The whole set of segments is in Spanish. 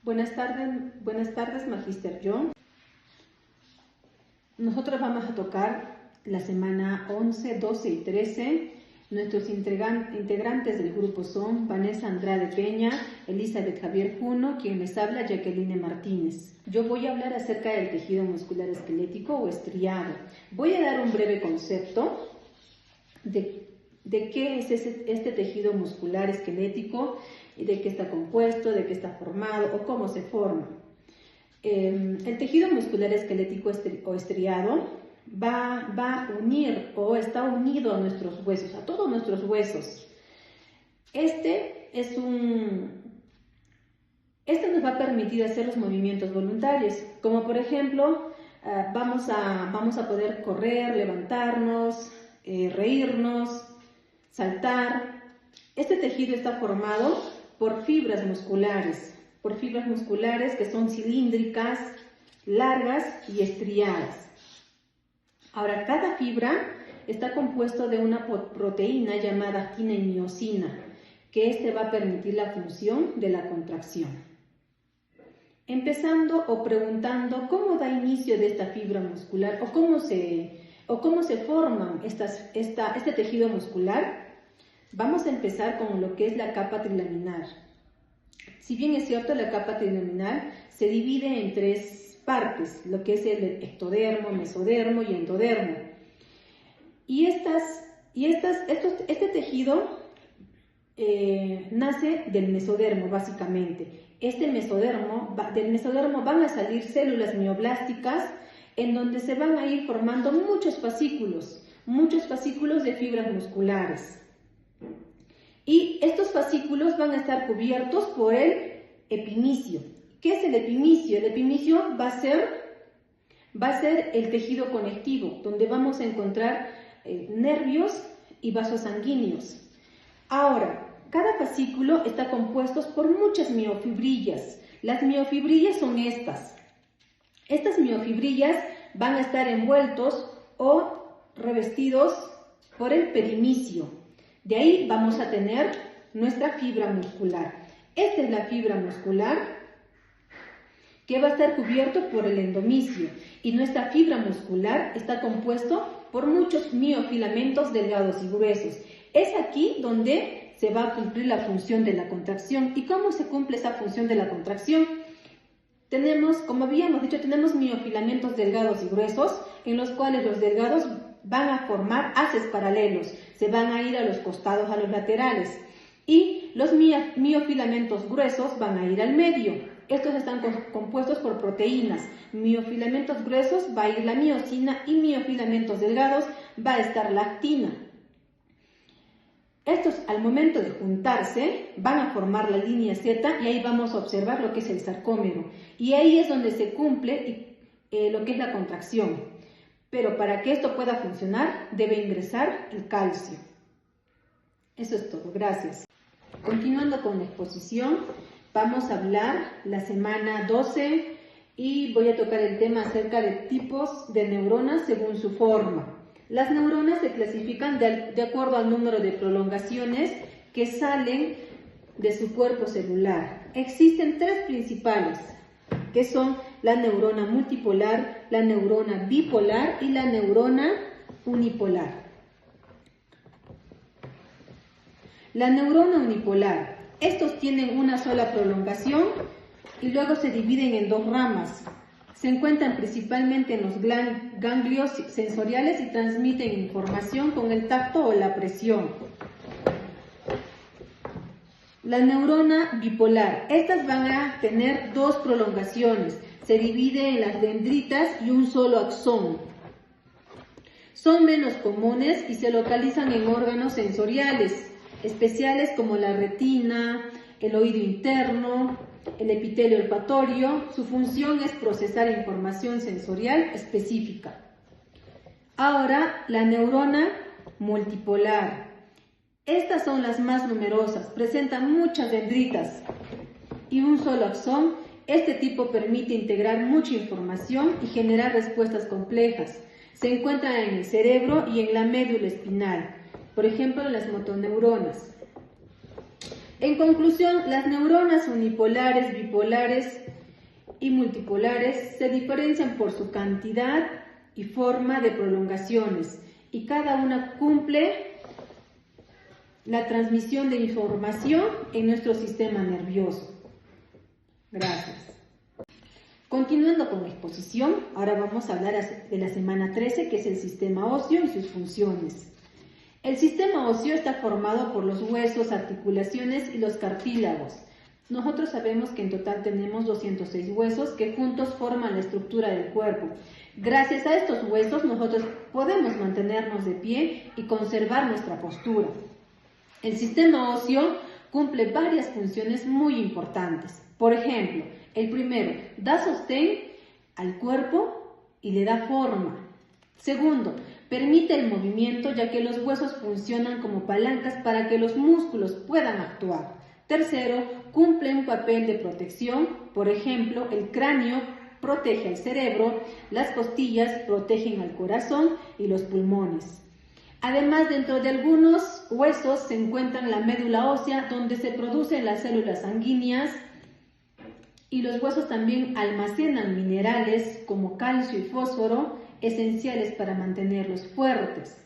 Buenas tardes, Magister John. Nosotros vamos a tocar la semana 11, 12 y 13. Nuestros integrantes del grupo son Vanessa Andrade Peña, Elizabeth Javier Juno, quien les habla, Jacqueline Martínez. Yo voy a hablar acerca del tejido muscular esquelético o estriado. Voy a dar un breve concepto de qué es este tejido muscular esquelético, y de qué está compuesto, de qué está formado o cómo se forma. El tejido muscular esquelético o estriado va a unir o está unido a nuestros huesos, a todos nuestros huesos. Este nos va a permitir hacer los movimientos voluntarios, como por ejemplo, vamos a poder correr, levantarnos, reírnos, saltar. Este tejido está formado por fibras musculares que son cilíndricas, largas y estriadas. Ahora, cada fibra está compuesto de una proteína llamada actina y miosina, que va a permitir la función de la contracción. Empezando o preguntando cómo da inicio de esta fibra muscular o cómo se forman este tejido muscular. Vamos a empezar con lo que es la capa trilaminar. Si bien es cierto, la capa trilaminar se divide en tres partes, lo que es el ectodermo, mesodermo y endodermo. Este tejido nace del mesodermo, básicamente. Del mesodermo van a salir células mioblásticas en donde se van a ir formando muchos fascículos de fibras musculares. Y estos fascículos van a estar cubiertos por el epimicio. ¿Qué es el epimicio? El epimicio va a ser el tejido conectivo, donde vamos a encontrar nervios y vasos sanguíneos. Ahora, cada fascículo está compuesto por muchas miofibrillas. Las miofibrillas son estas. Estas miofibrillas van a estar envueltos o revestidos por el perimicio. De ahí vamos a tener nuestra fibra muscular. Esta es la fibra muscular que va a estar cubierto por el endomisio. Y nuestra fibra muscular está compuesto por muchos miofilamentos delgados y gruesos. Es aquí donde se va a cumplir la función de la contracción. ¿Y cómo se cumple esa función de la contracción? Como habíamos dicho, tenemos miofilamentos delgados y gruesos, en los cuales los delgados van a formar haces paralelos, se van a ir a los costados, a los laterales, y los miofilamentos gruesos van a ir al medio. Estos están compuestos por proteínas. Miofilamentos gruesos va a ir la miosina y miofilamentos delgados va a estar la actina. Estos, al momento de juntarse, van a formar la línea Z y ahí vamos a observar lo que es el sarcómero. Y ahí es donde se cumple lo que es la contracción. Pero para que esto pueda funcionar, debe ingresar el calcio. Eso es todo. Gracias. Continuando con la exposición, vamos a hablar la semana 12 y voy a tocar el tema acerca de tipos de neuronas según su forma. Las neuronas se clasifican de acuerdo al número de prolongaciones que salen de su cuerpo celular. Existen tres principales, que son la neurona multipolar, la neurona bipolar y la neurona unipolar. La neurona unipolar, estos tienen una sola prolongación y luego se dividen en dos ramas. Se encuentran principalmente en los ganglios sensoriales y transmiten información con el tacto o la presión. La neurona bipolar, estas van a tener dos prolongaciones, se divide en las dendritas y un solo axón. Son menos comunes y se localizan en órganos sensoriales especiales como la retina, el oído interno, el epitelio olfatorio. Su función es procesar información sensorial específica. Ahora, la neurona multipolar. Estas son las más numerosas, presentan muchas dendritas y un solo axón. Este tipo permite integrar mucha información y generar respuestas complejas. Se encuentran en el cerebro y en la médula espinal, por ejemplo, en las motoneuronas. En conclusión, las neuronas unipolares, bipolares y multipolares se diferencian por su cantidad y forma de prolongaciones, y cada una cumple la transmisión de información en nuestro sistema nervioso. Gracias. Continuando con la exposición, ahora vamos a hablar de la semana 13, que es el sistema óseo y sus funciones. El sistema óseo está formado por los huesos, articulaciones y los cartílagos. Nosotros sabemos que en total tenemos 206 huesos que juntos forman la estructura del cuerpo. Gracias a estos huesos nosotros podemos mantenernos de pie y conservar nuestra postura. El sistema óseo cumple varias funciones muy importantes. Por ejemplo, el primero, da sostén al cuerpo y le da forma. Segundo, permite el movimiento, ya que los huesos funcionan como palancas para que los músculos puedan actuar. Tercero, cumple un papel de protección. Por ejemplo, el cráneo protege al cerebro, las costillas protegen al corazón y los pulmones. Además, dentro de algunos huesos se encuentra la médula ósea, donde se producen las células sanguíneas, y los huesos también almacenan minerales como calcio y fósforo, esenciales para mantenerlos fuertes.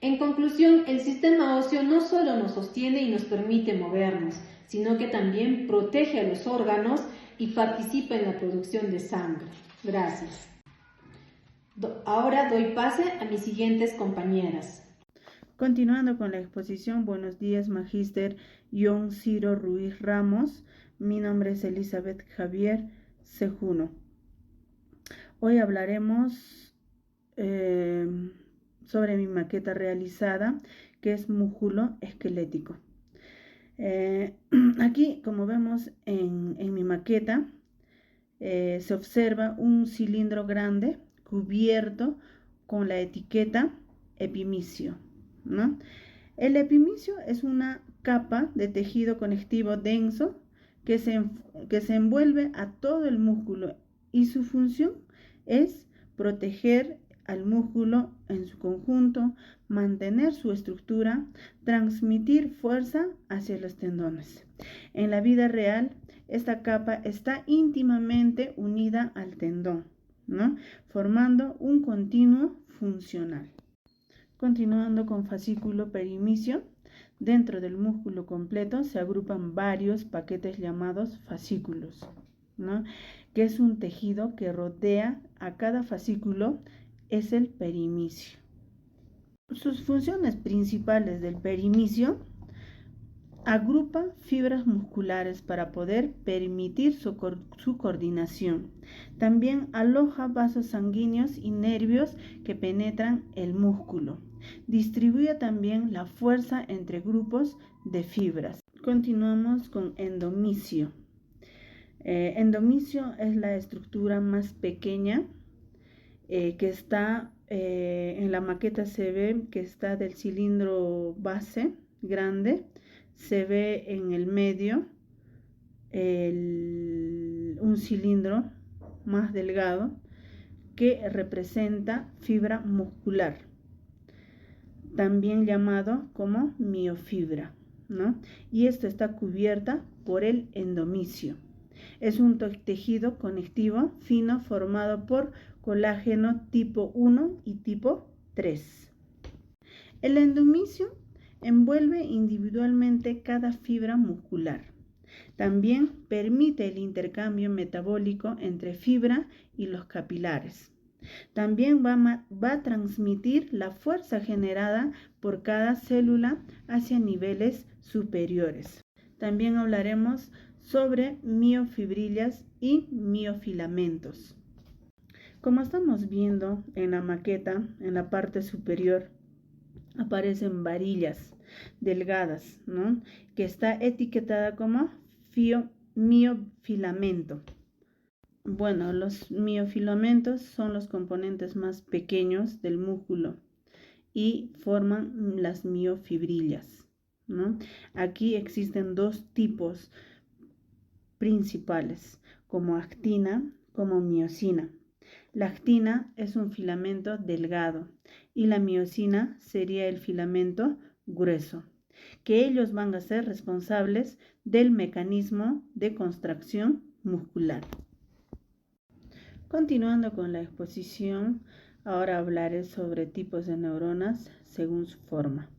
En conclusión, el sistema óseo no solo nos sostiene y nos permite movernos, sino que también protege a los órganos y participa en la producción de sangre. Gracias. Ahora doy pase a mis siguientes compañeras. Continuando con la exposición, buenos días, Magíster John Ciro Ruiz Ramos. Mi nombre es Elizabeth Javier Cejuno. Hoy hablaremos sobre mi maqueta realizada, que es músculo esquelético. Aquí, como vemos en mi maqueta, se observa un cilindro grande cubierto con la etiqueta epimicio, ¿no? El epimicio es una capa de tejido conectivo denso que se envuelve a todo el músculo, y su función es proteger al músculo en su conjunto, mantener su estructura, transmitir fuerza hacia los tendones. En la vida real, esta capa está íntimamente unida al tendón, ¿no?, formando un continuo funcional. Continuando con fascículo perimicio, dentro del músculo completo se agrupan varios paquetes llamados fascículos, ¿no?, que es un tejido que rodea a cada fascículo, es el perimicio. Sus funciones principales del perimicio: agrupa fibras musculares para poder permitir su coordinación. También aloja vasos sanguíneos y nervios que penetran el músculo. Distribuye también la fuerza entre grupos de fibras. Continuamos con endomicio. Endomicio es la estructura más pequeña que está en la maqueta. Se ve que está del cilindro base grande. Se ve en el medio un cilindro más delgado que representa fibra muscular, también llamado como miofibra, ¿no? Y esto está cubierta por el endomicio. Es un tejido conectivo fino formado por colágeno tipo 1 y tipo 3. El endomicio envuelve individualmente cada fibra muscular. También permite el intercambio metabólico entre fibra y los capilares. También va a transmitir la fuerza generada por cada célula hacia niveles superiores. También hablaremos sobre miofibrillas y miofilamentos. Como estamos viendo en la maqueta, en la parte superior aparecen varillas delgadas, ¿no?, que está etiquetada como miofilamento. Bueno, los miofilamentos son los componentes más pequeños del músculo y forman las miofibrillas, ¿no? Aquí existen dos tipos principales, como actina, como miosina. La actina es un filamento delgado y la miosina sería el filamento grueso. que ellos van a ser responsables del mecanismo de contracción muscular. Continuando con la exposición, ahora hablaré sobre tipos de neuronas según su forma.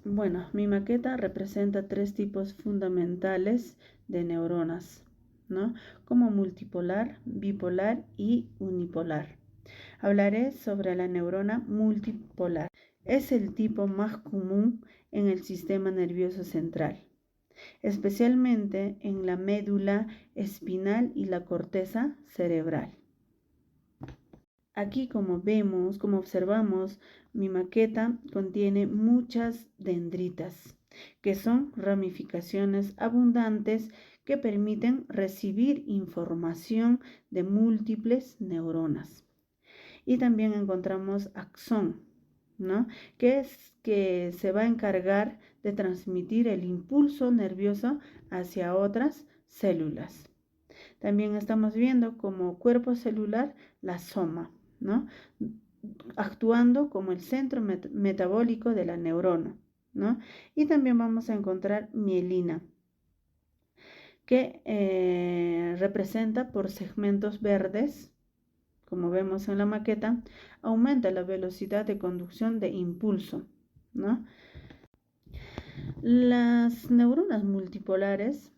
Bueno, mi maqueta representa 3 tipos fundamentales de neuronas, ¿no? Como multipolar, bipolar y unipolar. Hablaré sobre la neurona multipolar. Es el tipo más común en el sistema nervioso central, especialmente en la médula espinal y la corteza cerebral. Aquí, como observamos, mi maqueta contiene muchas dendritas, que son ramificaciones abundantes que permiten recibir información de múltiples neuronas. Y también encontramos axón, ¿no? Que se va a encargar de transmitir el impulso nervioso hacia otras células. También estamos viendo como cuerpo celular la soma, ¿no? Actuando como el centro metabólico de la neurona, ¿no? Y también vamos a encontrar mielina, que representa por segmentos verdes, como vemos en la maqueta, aumenta la velocidad de conducción de impulso, ¿no? Las neuronas multipolares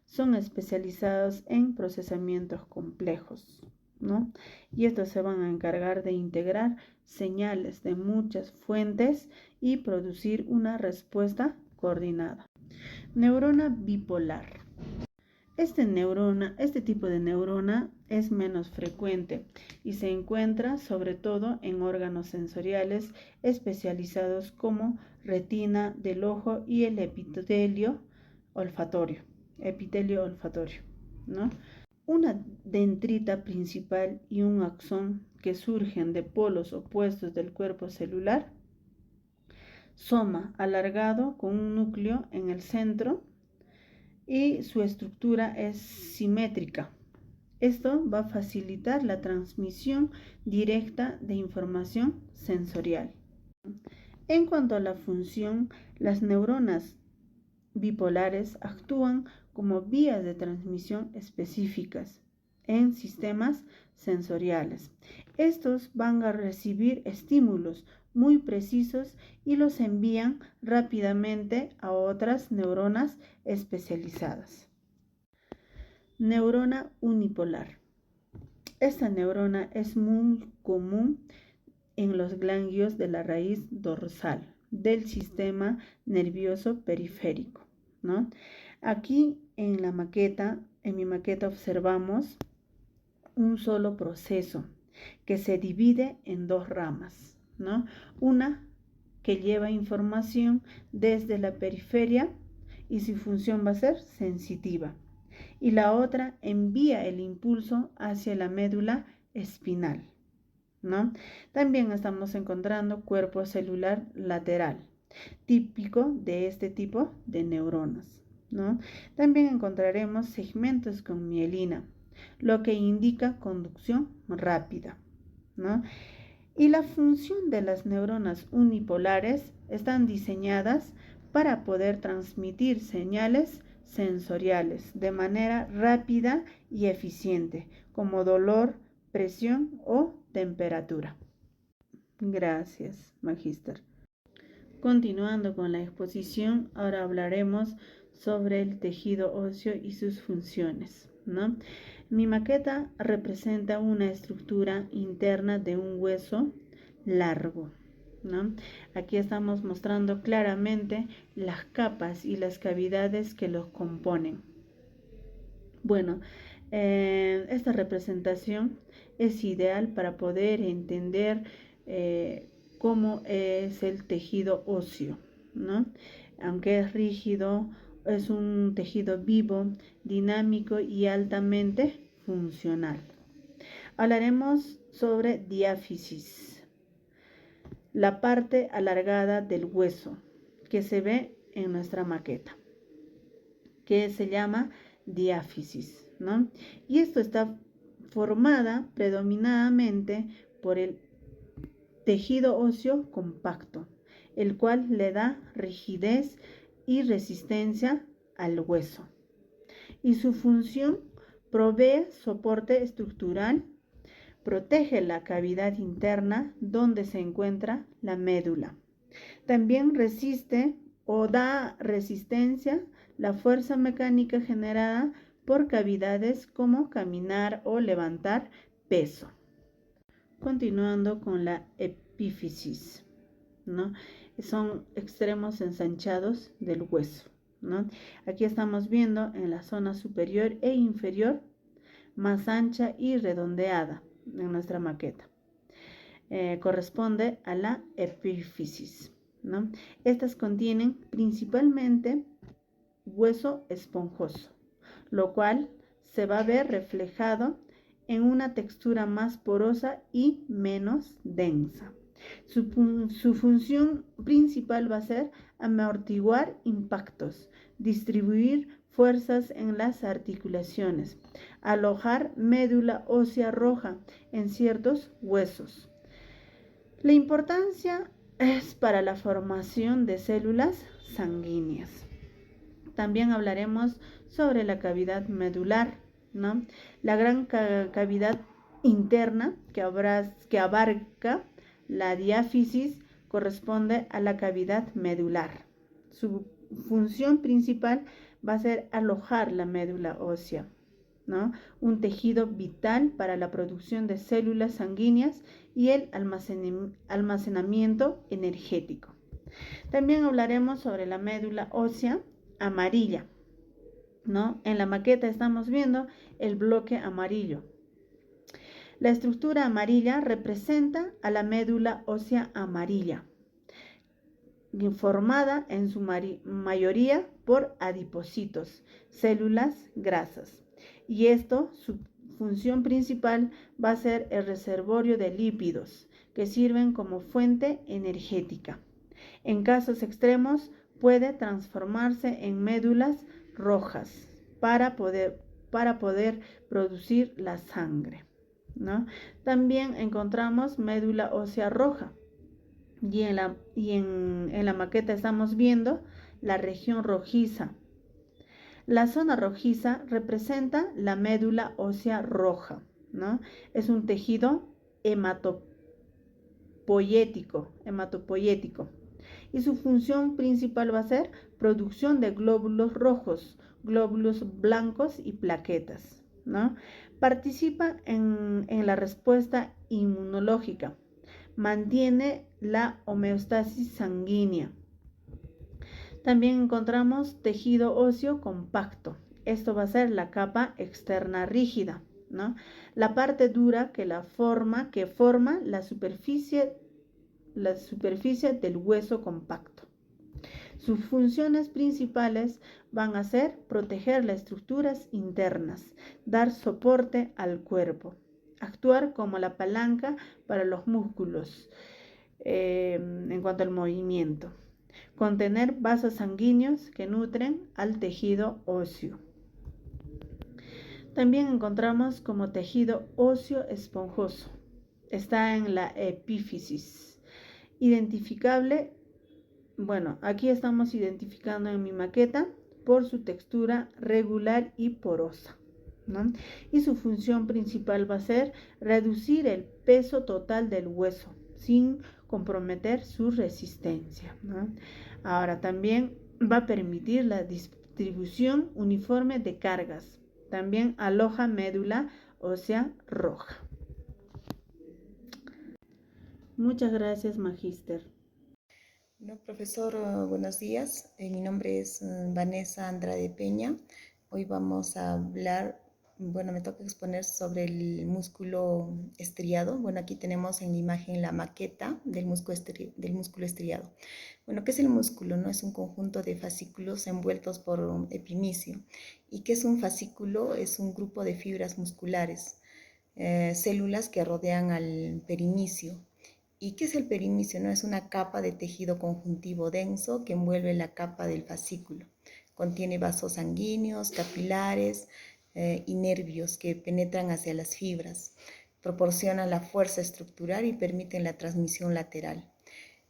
son especializadas en procesamientos complejos, ¿no? Y estos se van a encargar de integrar señales de muchas fuentes y producir una respuesta coordinada. Neurona bipolar. Este tipo de neurona es menos frecuente y se encuentra sobre todo en órganos sensoriales especializados como retina del ojo y el epitelio olfatorio, ¿no? Una dendrita principal y un axón que surgen de polos opuestos del cuerpo celular, soma alargado con un núcleo en el centro y su estructura es simétrica. Esto va a facilitar la transmisión directa de información sensorial. En cuanto a la función, las neuronas bipolares actúan como vías de transmisión específicas en sistemas sensoriales. Estos van a recibir estímulos muy precisos y los envían rápidamente a otras neuronas especializadas. Neurona unipolar. Esta neurona es muy común en los ganglios de la raíz dorsal del sistema nervioso periférico, ¿no? Aquí en mi maqueta observamos un solo proceso que se divide en 2 ramas, ¿no? Una que lleva información desde la periferia y su función va a ser sensitiva, y la otra envía el impulso hacia la médula espinal, ¿no? También estamos encontrando cuerpo celular lateral, típico de este tipo de neuronas, ¿no? También encontraremos segmentos con mielina, lo que indica conducción rápida, ¿no? Y la función de las neuronas unipolares están diseñadas para poder transmitir señales sensoriales de manera rápida y eficiente, como dolor, presión o temperatura. Gracias, Magíster. Continuando con la exposición, ahora hablaremos sobre el tejido óseo y sus funciones, ¿no? Mi maqueta representa una estructura interna de un hueso largo, ¿no? Aquí estamos mostrando claramente las capas y las cavidades que los componen. Bueno, esta representación es ideal para poder entender cómo es el tejido óseo, ¿no? Aunque es rígido, es un tejido vivo, dinámico y altamente funcional. Hablaremos sobre diáfisis, la parte alargada del hueso que se ve en nuestra maqueta, que se llama diáfisis, ¿no? Y esto está formada predominantemente por el tejido óseo compacto, el cual le da rigidez y resistencia al hueso. Y su función provee soporte estructural, protege la cavidad interna donde se encuentra la médula. También resiste o da resistencia la fuerza mecánica generada por cavidades como caminar o levantar peso. Continuando con la epífisis, ¿no? Son extremos ensanchados del hueso, ¿no? Aquí estamos viendo en la zona superior e inferior más ancha y redondeada en nuestra maqueta. Corresponde a la epífisis, ¿no? Estas contienen principalmente hueso esponjoso, lo cual se va a ver reflejado en una textura más porosa y menos densa. Su función principal va a ser amortiguar impactos, distribuir fuerzas en las articulaciones, alojar médula ósea roja en ciertos huesos. La importancia es para la formación de células sanguíneas. También hablaremos sobre la cavidad medular, ¿no? La gran cavidad interna que abarca la diáfisis corresponde a la cavidad medular. Su función principal va a ser alojar la médula ósea, ¿no? Un tejido vital para la producción de células sanguíneas y el almacenamiento energético. También hablaremos sobre la médula ósea amarilla, ¿no? En la maqueta estamos viendo el bloque amarillo. La estructura amarilla representa a la médula ósea amarilla, formada en su mayoría por adipocitos, células grasas. Y su función principal va a ser el reservorio de lípidos, que sirven como fuente energética. En casos extremos, puede transformarse en médulas rojas para poder producir la sangre, ¿no? También encontramos médula ósea roja y en la maqueta estamos viendo la región rojiza. La zona rojiza representa la médula ósea roja, ¿no? Es un tejido hematopoyético. Y su función principal va a ser producción de glóbulos rojos, glóbulos blancos y plaquetas, ¿no? Participa en la respuesta inmunológica, mantiene la homeostasis sanguínea. También encontramos tejido óseo compacto. Esto va a ser la capa externa rígida, ¿no? La parte dura que forma la superficie del hueso compacto. Sus funciones principales van a ser proteger las estructuras internas, dar soporte al cuerpo, actuar como la palanca para los músculos en cuanto al movimiento, contener vasos sanguíneos que nutren al tejido óseo. También encontramos como tejido óseo esponjoso. Está en la epífisis. Identificable, bueno, aquí estamos identificando en mi maqueta por su textura regular y porosa, ¿no? Y su función principal va a ser reducir el peso total del hueso sin comprometer su resistencia, ¿no? Ahora también va a permitir la distribución uniforme de cargas. También aloja médula ósea roja. Muchas gracias, magíster. No, profesor, buenos días. Mi nombre es Vanessa Andrade Peña. Hoy vamos a hablar, me toca exponer sobre el músculo estriado. Aquí tenemos en la imagen la maqueta del músculo estriado. ¿Qué es el músculo? ¿No? Es un conjunto de fascículos envueltos por epimicio. ¿Y qué es un fascículo? Es un grupo de fibras musculares, células que rodean al perinicio. ¿Y qué es el perinicio? ¿No? Es una capa de tejido conjuntivo denso que envuelve la capa del fascículo. Contiene vasos sanguíneos, capilares y nervios que penetran hacia las fibras. Proporcionan la fuerza estructural y permiten la transmisión lateral.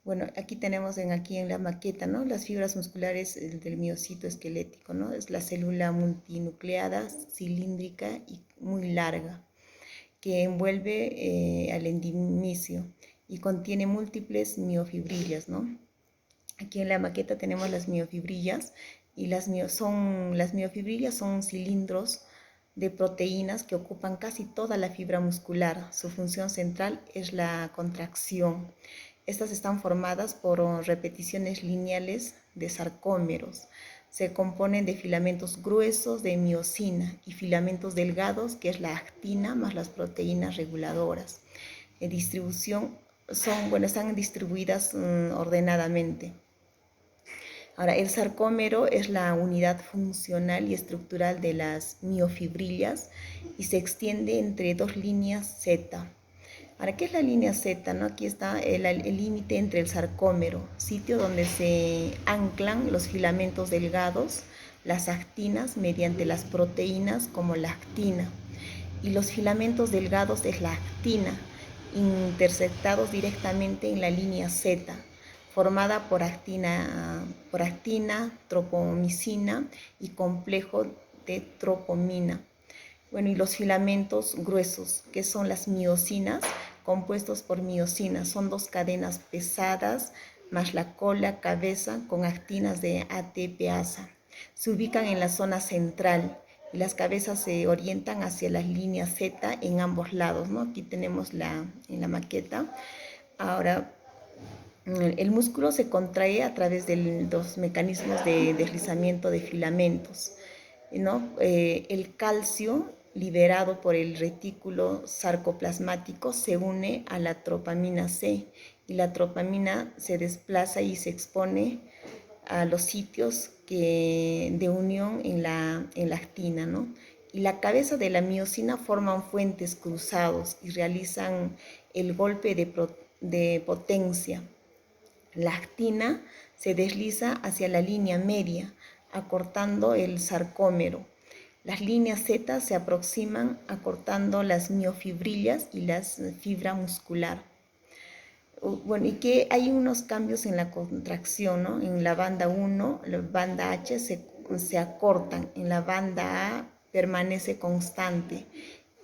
Bueno, aquí tenemos aquí en la maqueta, ¿no? Las fibras musculares del miocito esquelético, ¿no? Es la célula multinucleada, cilíndrica y muy larga, que envuelve al endimicio y contiene múltiples miofibrillas, ¿no? Aquí en la maqueta tenemos las miofibrillas y las miofibrillas son cilindros de proteínas que ocupan casi toda la fibra muscular. Su función central es la contracción. Estas están formadas por repeticiones lineales de sarcómeros. Se componen de filamentos gruesos de miosina y filamentos delgados, que es la actina, más las proteínas reguladoras. Están distribuidas ordenadamente. Ahora, el sarcómero es la unidad funcional y estructural de las miofibrillas y se extiende entre dos líneas Z. Ahora, ¿qué es la línea Z? ¿No? Aquí está el límite entre el sarcómero, sitio donde se anclan los filamentos delgados, las actinas, mediante las proteínas como la actina. Y los filamentos delgados es la actina, interceptados directamente en la línea Z, formada por actina, tropomicina y complejo de tropomina. Bueno, y los filamentos gruesos, que son las miosinas, compuestos por miosinas, son dos cadenas pesadas, más la cola, cabeza, con actinas de ATPasa. Se ubican en la zona central y las cabezas se orientan hacia las líneas Z en ambos lados, ¿no? Aquí tenemos en la maqueta. Ahora, el músculo se contrae a través de los mecanismos de deslizamiento de filamentos, ¿no? El calcio liberado por el retículo sarcoplasmático se une a la tropamina C y la tropamina se desplaza y se expone a los sitios de unión en la actina, ¿no? Y la cabeza de la miosina forman puentes cruzados y realizan el golpe de potencia. La actina se desliza hacia la línea media, acortando el sarcómero. Las líneas Z se aproximan acortando las miofibrillas y la fibra muscular. Bueno, y que hay unos cambios en la contracción, ¿no? En la banda 1, la banda H se acortan, en la banda A permanece constante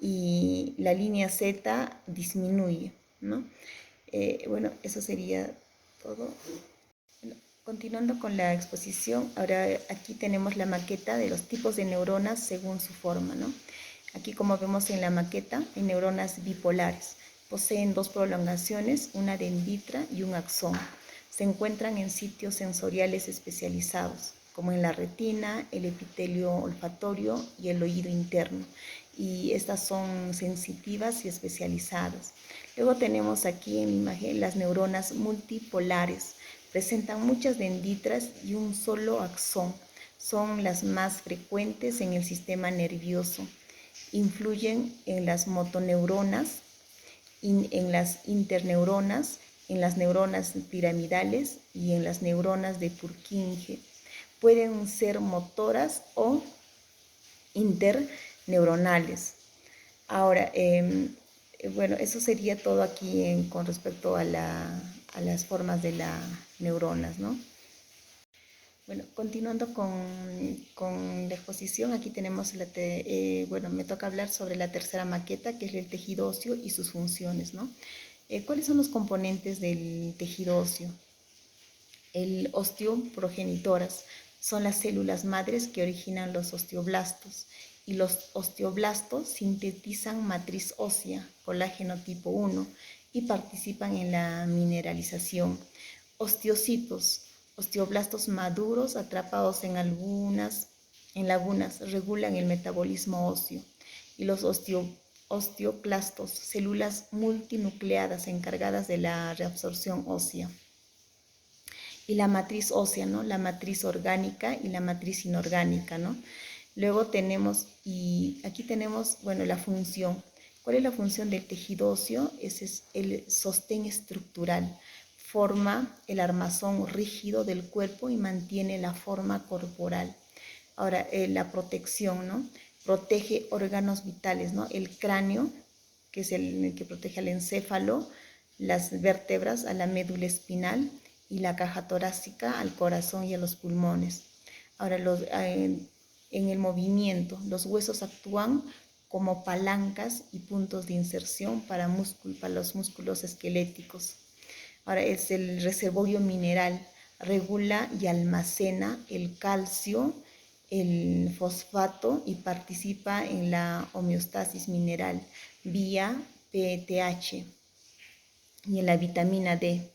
y la línea Z disminuye, ¿no? Bueno, eso sería todo. Continuando con la exposición, ahora aquí tenemos la maqueta de los tipos de neuronas según su forma, ¿no? Aquí, como vemos en la maqueta, hay neuronas bipolares. Poseen dos prolongaciones, una dendrita y un axón. Se encuentran en sitios sensoriales especializados, como en la retina, el epitelio olfatorio y el oído interno. Y estas son sensitivas y especializadas. Luego tenemos aquí en la imagen las neuronas multipolares. Presentan muchas dendritas y un solo axón. Son las más frecuentes en el sistema nervioso. Influyen en las motoneuronas, en las interneuronas, en las neuronas piramidales y en las neuronas de Purkinje. Pueden ser motoras o interneuronales. Ahora, bueno, eso sería todo aquí con respecto a las formas de las neuronas, ¿no? Bueno, continuando con la exposición, aquí tenemos, bueno, me toca hablar sobre la tercera maqueta, que es el tejido óseo y sus funciones, ¿no? ¿Cuáles son los componentes del tejido óseo? El osteoprogenitoras son las células madres que originan los osteoblastos y los osteoblastos sintetizan matriz ósea, colágeno tipo 1 y participan en la mineralización. Osteocitos, osteoblastos maduros atrapados en lagunas regulan el metabolismo óseo y los osteoclastos, células multinucleadas encargadas de la reabsorción ósea. Y la matriz ósea, ¿no? La matriz orgánica y la matriz inorgánica, ¿no? Luego tenemos, y aquí tenemos, bueno, la función. ¿Cuál es la función del tejido óseo? Ese es el sostén estructural. Forma el armazón rígido del cuerpo y mantiene la forma corporal. Ahora, la protección, ¿no? Protege órganos vitales, ¿no? El cráneo, que es el que protege al encéfalo, las vértebras a la médula espinal y la caja torácica al corazón y a los pulmones. Ahora, en el movimiento, los huesos actúan como palancas y puntos de inserción para los músculos esqueléticos. Ahora, es el reservorio mineral, regula y almacena el calcio, el fosfato y participa en la homeostasis mineral vía pTH y en la vitamina D.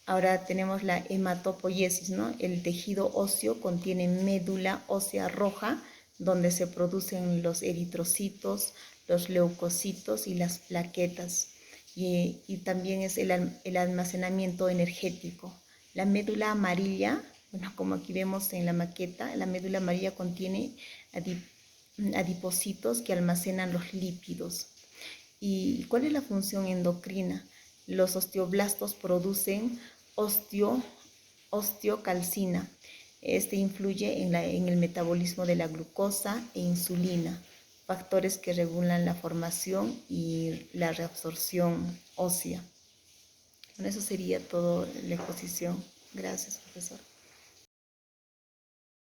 Ahora tenemos la hematopoiesis, ¿no? El tejido óseo contiene médula ósea roja, donde se producen los eritrocitos, los leucocitos y las plaquetas. Y también es el almacenamiento energético. La médula amarilla, bueno, como aquí vemos en la maqueta, la médula amarilla contiene adipocitos que almacenan los lípidos. ¿Y cuál es la función endocrina? Los osteoblastos producen osteocalcina. Este influye en el metabolismo de la glucosa e insulina, factores que regulan la formación y la reabsorción ósea. Bueno, eso sería todo la exposición. Gracias, profesor.